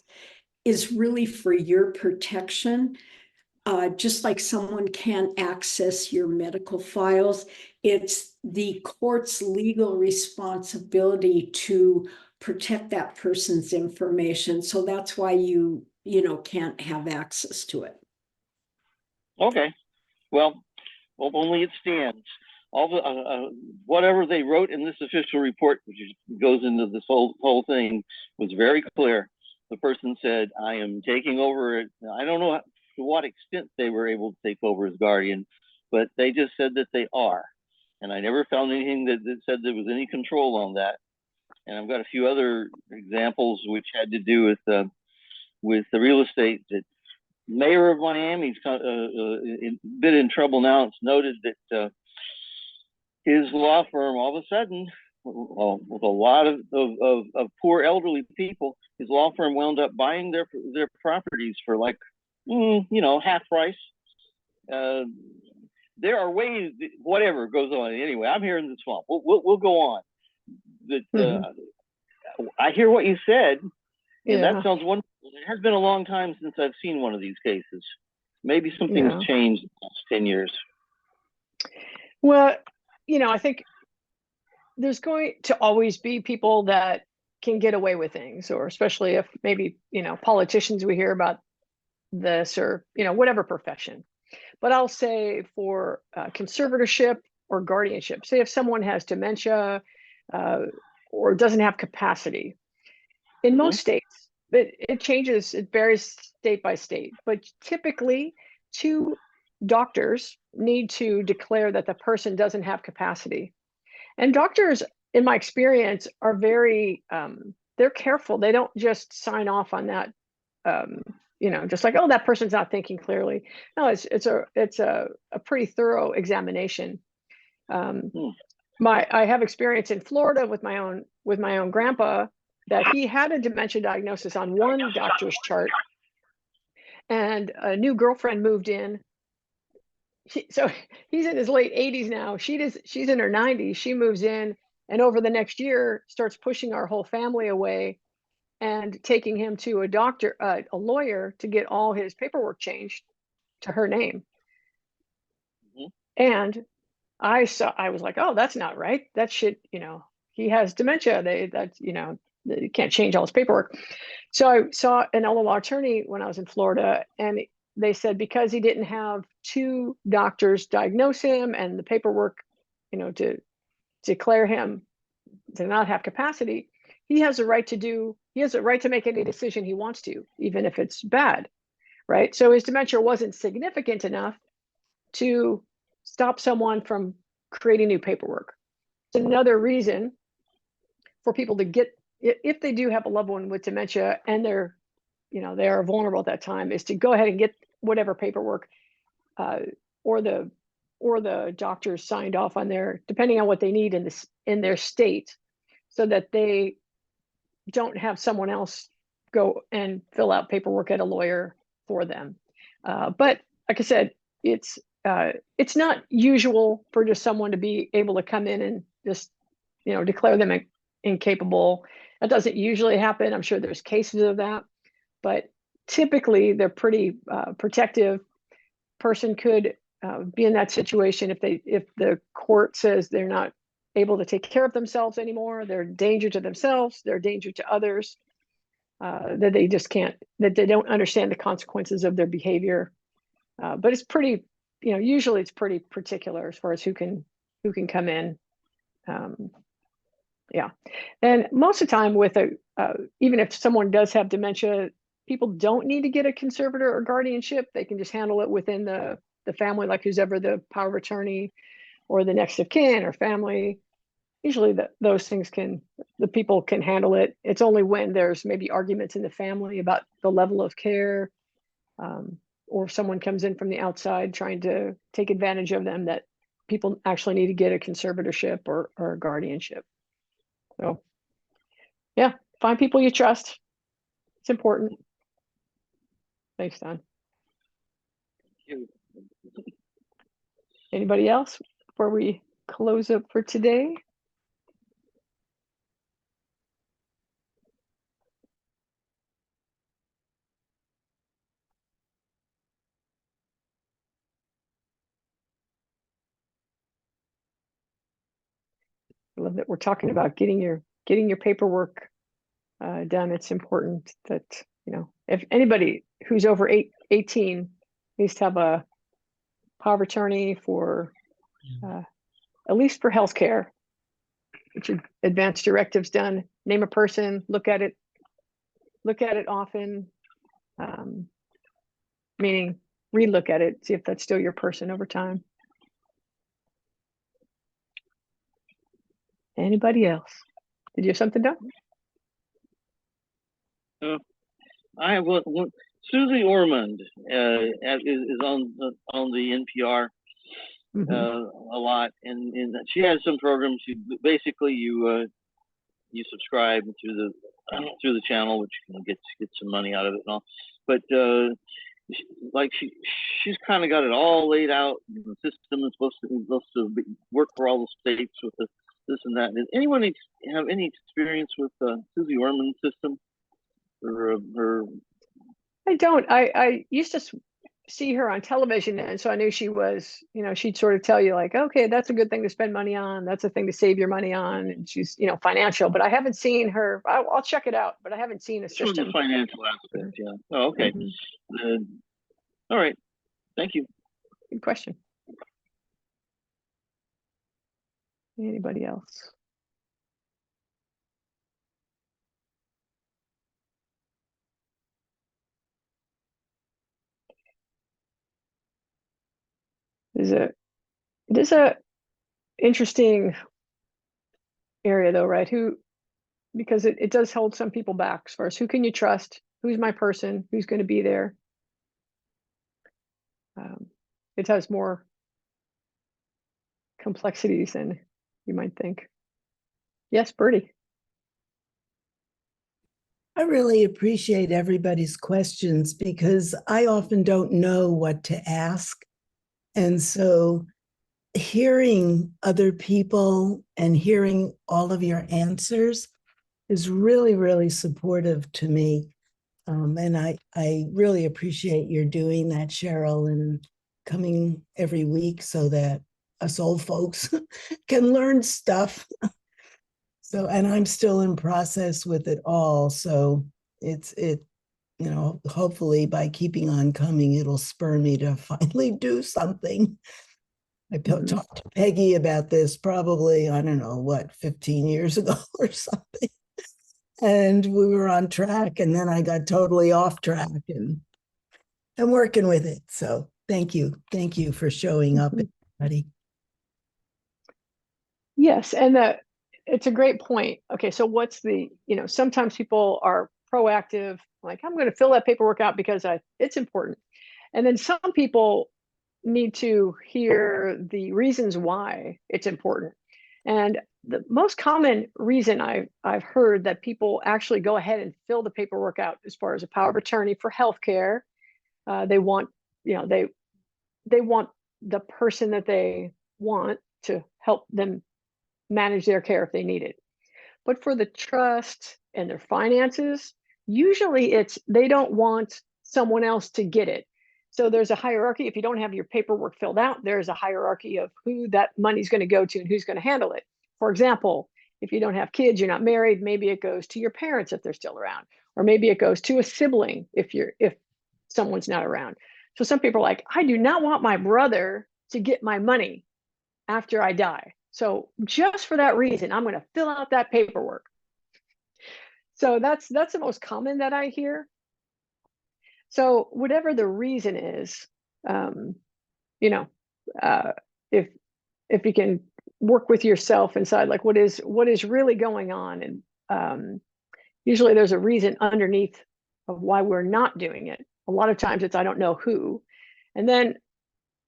is really for your protection. Just like someone can't access your medical files, it's the court's legal responsibility to protect that person's information. So that's why you know, can't have access to it. Okay. Well, only it stands. All the whatever they wrote in this official report, which goes into this whole thing, was very clear. The person said, "I am taking over." I don't know to what extent they were able to take over as guardian, but they just said that they are. And I never found anything that said there was any control on that. And I've got a few other examples which had to do with the real estate. That mayor of Miami's a bit in trouble now. It's noted that his law firm, all of a sudden, with a lot of poor elderly people, his law firm wound up buying their properties for like, you know, half price. There are ways, whatever goes on. Anyway, I'm here in the swamp. We'll go on. That I hear what you said, and that sounds wonderful. It has been a long time since I've seen one of these cases. Maybe something's changed in the last 10 years. Well, you know, I think there's going to always be people that can get away with things, or especially if maybe, you know, politicians, we hear about this, or, you know, whatever profession. But I'll say for conservatorship or guardianship, say if someone has dementia or doesn't have capacity, in most states, it changes, it varies state by state, but typically 2 doctors need to declare that the person doesn't have capacity. And doctors, in my experience, are very, they're careful. They don't just sign off on that, just like, oh, that person's not thinking clearly. No, it's a pretty thorough examination. I have experience in Florida with my own grandpa, that he had a dementia diagnosis on one doctor's chart, and a new girlfriend moved in. So he's in his late 80s now. She's in her 90s. She moves in, and over the next year starts pushing our whole family away and taking him to a lawyer, to get all his paperwork changed to her name. And I was like, oh, that's not right. That should, he has dementia. They can't change all his paperwork. So I saw an LLR attorney when I was in Florida, and they said because he didn't have two doctors diagnose him and the paperwork, to declare him to not have capacity, he has a right to make any decision he wants to, even if it's bad, right? So his dementia wasn't significant enough to stop someone from creating new paperwork. It's another reason for people to get, if they do have a loved one with dementia and they are vulnerable at that time, is to go ahead and get whatever paperwork or the doctors signed off on there, depending on what they need in their state, so that they don't have someone else go and fill out paperwork at a lawyer for them. But like I said, it's not usual for just someone to be able to come in and just declare them incapable. That doesn't usually happen. I'm sure there's cases of that, but typically they're pretty protective. Person could be in that situation if the court says they're not able to take care of themselves anymore, they're a danger to themselves, they're a danger to others, that they just can't, that they don't understand the consequences of their behavior. But it's pretty, usually it's pretty particular as far as who can come in. Yeah, and most of the time with even if someone does have dementia, people don't need to get a conservator or guardianship. They can just handle it within the family, like who's ever the power of attorney or the next of kin or family. Usually those things the people can handle it. It's only when there's maybe arguments in the family about the level of care, or if someone comes in from the outside trying to take advantage of them, that people actually need to get a conservatorship or a guardianship. So yeah, find people you trust. It's important. Thanks, Don. Anybody else before we close up for today? I love that we're talking about getting your paperwork done. It's important that, if anybody who's over 18 needs to have a power of attorney for at least for healthcare, get your advanced directives done, name a person, look at it often, meaning re-look at it, see if that's still your person over time. Anybody else? Did you have something, Doc? I have one. Susie Ormond is on the NPR a lot, and she has some programs. Basically you subscribe through the channel, which you can get some money out of it and all. But she's kind of got it all laid out. The system is supposed to work for all the states with this and that. Does anyone have any experience with Susie Ormond's system? Or I don't. I used to see her on television, and so I knew she was, she'd sort of tell you like, okay, that's a good thing to spend money on, that's a thing to save your money on, and she's, financial. But I haven't seen her. I'll check it out, but I haven't seen a system. From the financial aspect, yeah. Oh, okay. All right. Thank you. Good question. Anybody else? It is a interesting area though, right? because it does hold some people back as far as who can you trust, who's my person, who's going to be there. It has more complexities than you might think. Yes, Bertie. I really appreciate everybody's questions because I often don't know what to ask. And so hearing other people and hearing all of your answers is really, really supportive to me. And I really appreciate your doing that, Cheryl, and coming every week so that us old folks can learn stuff. So, and I'm still in process with it all. So hopefully by keeping on coming, it'll spur me to finally do something. I talked to Peggy about this probably, I don't know, 15 years ago or something. And we were on track, and then I got totally off track, and I'm working with it. So thank you. Thank you for showing up, everybody. Yes, and it's a great point. Okay, so what's sometimes people are proactive, like I'm going to fill that paperwork out because it's important. And then some people need to hear the reasons why it's important. And the most common reason I've heard that people actually go ahead and fill the paperwork out as far as a power of attorney for healthcare, they want, they want the person that they want to help them manage their care if they need it. But for the trust and their finances, usually they don't want someone else to get it. So there's a hierarchy. If you don't have your paperwork filled out, there's a hierarchy of who that money's going to go to and who's going to handle it. For example, if you don't have kids, you're not married, maybe it goes to your parents if they're still around, or maybe it goes to a sibling if someone's not around. So some people are like, I do not want my brother to get my money after I die. So just for that reason, I'm going to fill out that paperwork. So that's the most common that I hear. So whatever the reason is, if you can work with yourself inside, like what is really going on, and usually there's a reason underneath of why we're not doing it. A lot of times it's I don't know who, and then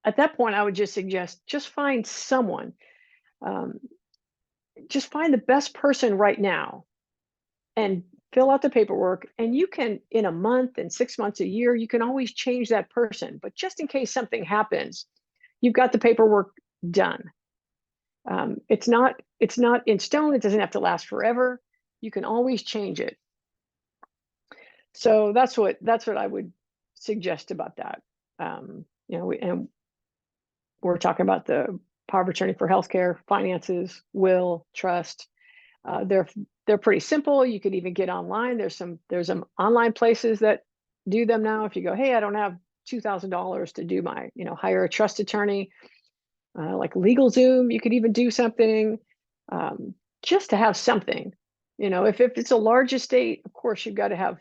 at that point I would just suggest just find someone. Just find the best person right now and fill out the paperwork, and you can, in a month and 6 months, a year, you can always change that person. But just in case something happens, you've got the paperwork done. It's not in stone. It doesn't have to last forever. You can always change it. So that's what I would suggest about that. And we're talking about the power of attorney for healthcare, finances, will, trust. They're pretty simple. You could even get online. There's some online places that do them now. If you go, hey, I don't have $2,000 to do my, hire a trust attorney, like LegalZoom, you could even do something just to have something. If it's a large estate, of course you've got to have,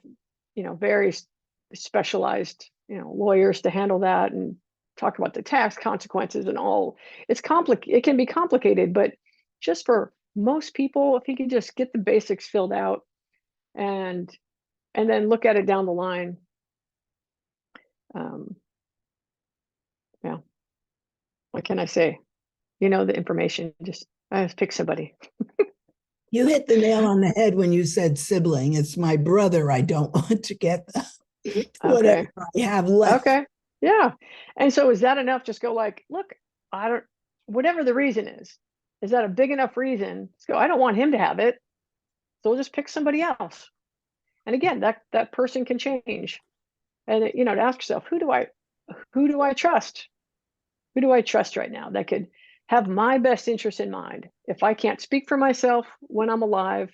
very specialized, lawyers to handle that and talk about the tax consequences and all. It can be complicated, but just for most people, if you can just get the basics filled out and then look at it down the line. Yeah. What can I say? The information, just pick somebody. You hit the nail on the head when you said sibling. It's my brother. I don't want to get whatever I have left. Okay. Yeah. And so is that enough? Just go like, look, whatever the reason is that a big enough reason? So I don't want him to have it. So we'll just pick somebody else. And again, that person can change. And to ask yourself, who do I trust? Who do I trust right now that could have my best interest in mind? If I can't speak for myself when I'm alive,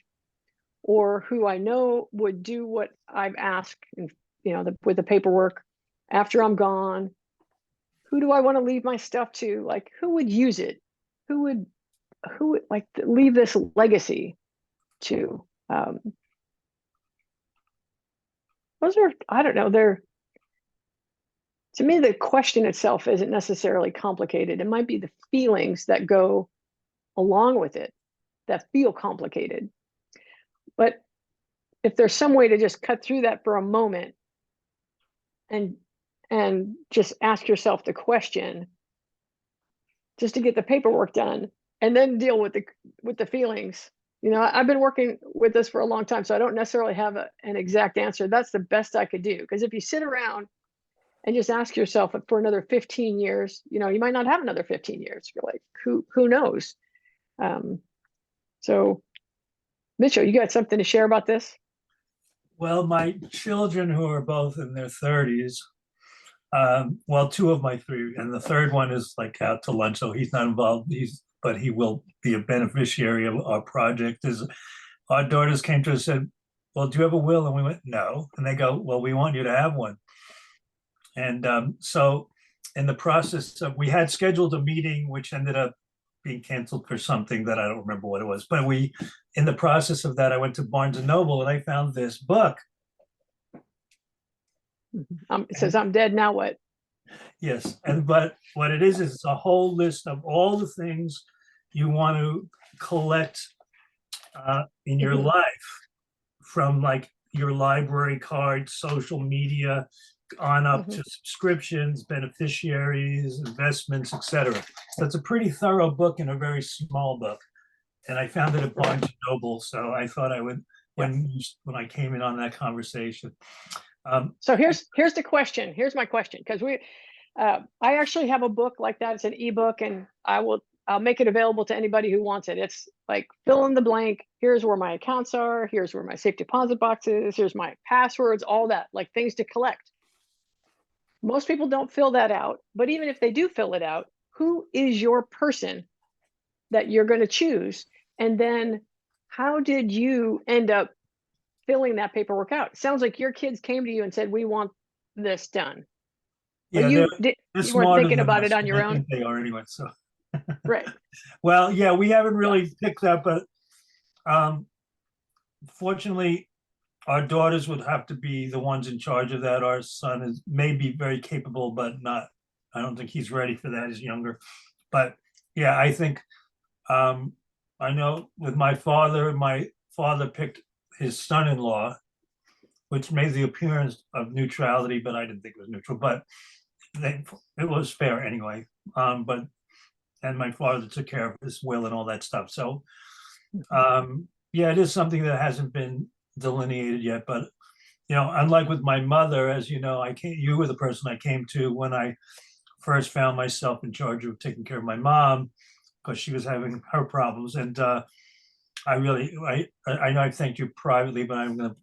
or who I know would do what I've asked, and with the paperwork after I'm gone, who do I want to leave my stuff to? Like, who would use it? Who would like leave this legacy to? Those are, I don't know, to me, the question itself isn't necessarily complicated. It might be the feelings that go along with it that feel complicated. But if there's some way to just cut through that for a moment and just ask yourself the question, just to get the paperwork done, and then deal with the feelings. You know, I've been working with this for a long time, so I don't necessarily have an exact answer. That's the best I could do. Because if you sit around and just ask yourself for another 15 years, you know, you might not have another 15 years. You're like, who knows? So, Mitchell, you got something to share about this? Well, my children, who are both in their 30s, well, two of my three, and the third one is like out to lunch, so he's not involved. But he will be a beneficiary of our project. Is our daughters came to us and said, "Well, do you have a will?" And we went, "No." And they go, "Well, we want you to have one." And so, in the process of, we had scheduled a meeting, which ended up being canceled for something that I don't remember what it was. But in the process of that, I went to Barnes and Noble and I found this book. It says, "I'm dead, now what?" Yes, but what it is it's a whole list of all the things you want to collect in your life, from like your library card, social media, on up to subscriptions, beneficiaries, investments, etc. So it's a pretty thorough book and a very small book. And I found it at Barnes and Noble, so I thought I would when I came in on that conversation. So here's the question. Here's my question, because I actually have a book like that. It's an ebook, and I'll make it available to anybody who wants it. It's like fill in the blank. Here's where my accounts are. Here's where my safe deposit box is. Here's my passwords, all that, like things to collect. Most people don't fill that out, but even if they do fill it out, who is your person that you're going to choose? And then how did you end up filling that paperwork out? It sounds like your kids came to you and said, "We want this done." But Yeah, you they're weren't smarter thinking than about us, it on your and I own. think they are anyway. So, Right. well, yeah, we haven't really picked that, but fortunately, our daughters would have to be the ones in charge of that. Our son is maybe very capable, but not. I don't think he's ready for that. He's younger, but yeah, I think I know with my father picked his son-in-law, which made the appearance of neutrality, but I didn't think it was neutral. But it was fair anyway. And my father took care of his will and all that stuff. So yeah, it is something that hasn't been delineated yet. But you know, unlike with my mother, as you know, you were the person I came to when I first found myself in charge of taking care of my mom, because she was having her problems. And I know I thanked you privately, but I'm gonna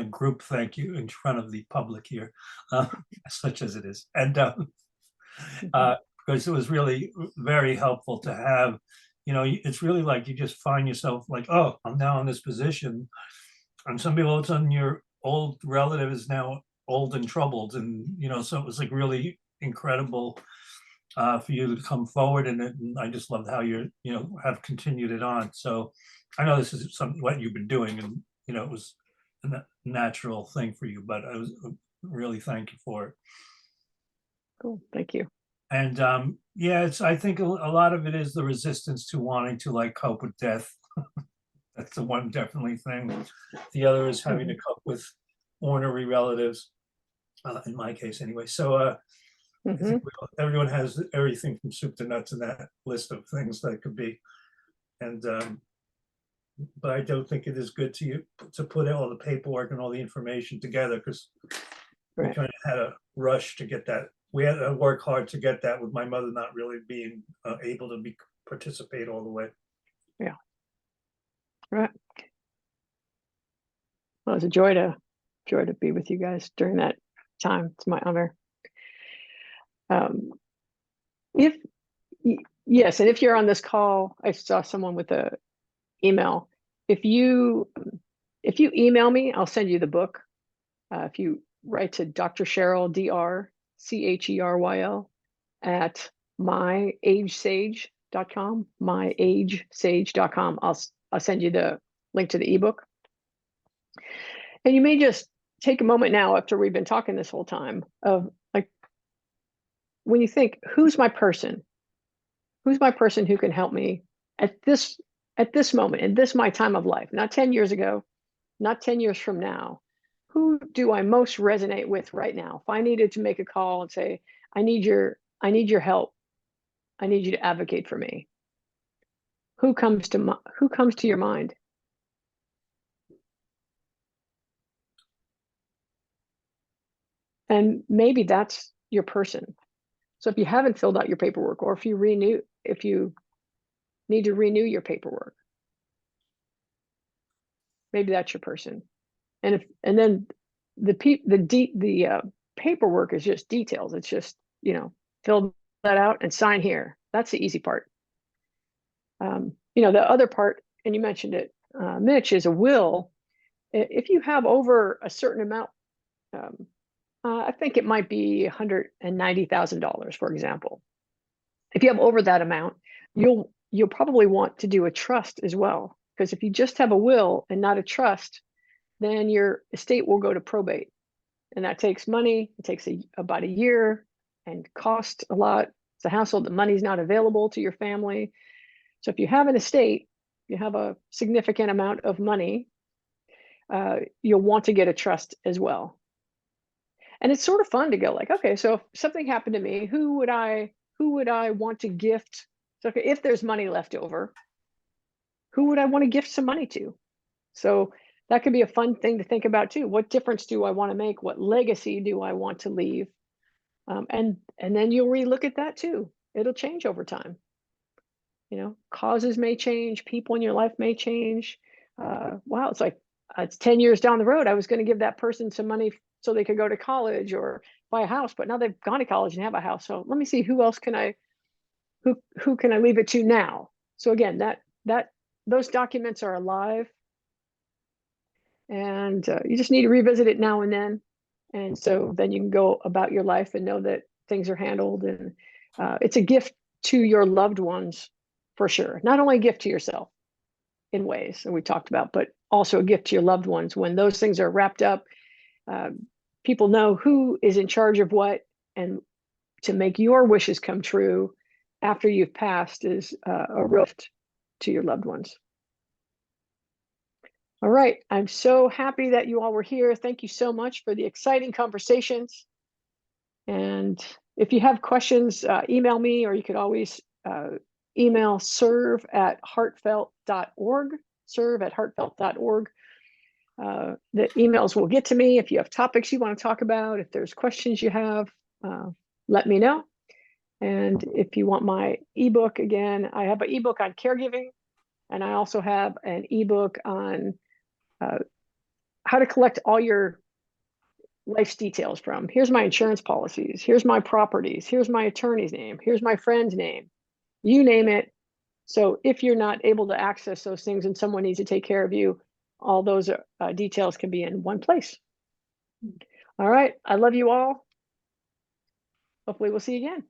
group thank you in front of the public here, such as it is. And because it was really very helpful to have, you know, it's really like you just find yourself like, oh, I'm now in this position. And some people, all of a sudden your old relative is now old and troubled. And, you know, so it was like really incredible for you to come forward in it. And I just loved how have continued it on. So I know this is something what you've been doing, and, you know, it was a natural thing for you, but I was really thank you for it. Cool. Thank you. And yeah, I think a lot of it is the resistance to wanting to like cope with death. That's the one definitely thing. The other is having to cope with ornery relatives, in my case anyway. So I think everyone has everything from soup to nuts in that list of things that could be. And but I don't think it is good to put all the paperwork and all the information together, because we kind of had a rush to get that. We had to work hard to get that, with my mother not really being able to participate all the way. Yeah. Right. Well, it was a joy to be with you guys during that time. It's my honor. Yes, and if you're on this call, I saw someone with a email. If you email me, I'll send you the book. If you write to Dr. Cheryl, DrCheryl at myagesage.com, myagesage.com. I'll send you the link to the ebook. And you may just take a moment now, after we've been talking this whole time, of like, when you think, who's my person? Who's my person who can help me at this moment, in this my time of life? Not 10 years ago, not 10 years from now. Who do I most resonate with right now? If I needed to make a call and say, I need your help. I need you to advocate for me. Who comes to your mind? And maybe that's your person. So if you haven't filled out your paperwork, or if you need to renew your paperwork, maybe that's your person. And then the paperwork is just details. It's just, fill that out and sign here. That's the easy part. The other part, and you mentioned it, Mitch, is a will. If you have over a certain amount, I think it might be $190,000, for example. If you have over that amount, you'll probably want to do a trust as well. Because if you just have a will and not a trust, then your estate will go to probate. And that takes money. It takes about a year and costs a lot. It's a hassle. The money's not available to your family. So if you have an estate, you have a significant amount of money, you'll want to get a trust as well. And it's sort of fun to go like, okay, so if something happened to me, who would I want to gift? So if there's money left over, who would I want to gift some money to? So that could be a fun thing to think about too. What difference do I want to make? What legacy do I want to leave? And then you'll relook at that too. It'll change over time. Causes may change, people in your life may change. Wow, it's like it's 10 years down the road. I was going to give that person some money so they could go to college or buy a house, but now they've gone to college and have a house. So let me see, who else can I leave it to now? So again, those documents are alive, and you just need to revisit it now and then. And so then you can go about your life and know that things are handled, and it's a gift to your loved ones for sure. Not only a gift to yourself in ways that we talked about, but also a gift to your loved ones. When those things are wrapped up, people know who is in charge of what, and to make your wishes come true after you've passed is a gift to your loved ones. All right, I'm so happy that you all were here. Thank you so much for the exciting conversations. And if you have questions, email me, or you could always email serve@heartfelt.org, serve@heartfelt.org. The emails will get to me. If you have topics you want to talk about, if there's questions you have, let me know. And if you want my ebook, again, I have an ebook on caregiving, and I also have an ebook on how to collect all your life's details from. Here's my insurance policies. Here's my properties. Here's my attorney's name. Here's my friend's name. You name it. So if you're not able to access those things and someone needs to take care of you, all those details can be in one place. All right. I love you all. Hopefully we'll see you again.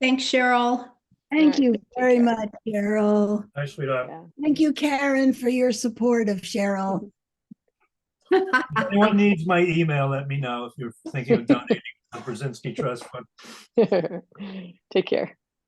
Thanks, Cheryl. Thank right, you take very care. much, Cheryl. Hi, sweetheart. Yeah. Thank you, Karen, for your support of Cheryl. If anyone needs my email, let me know if you're thinking of donating to the Brzezinski Trust Fund. Take care.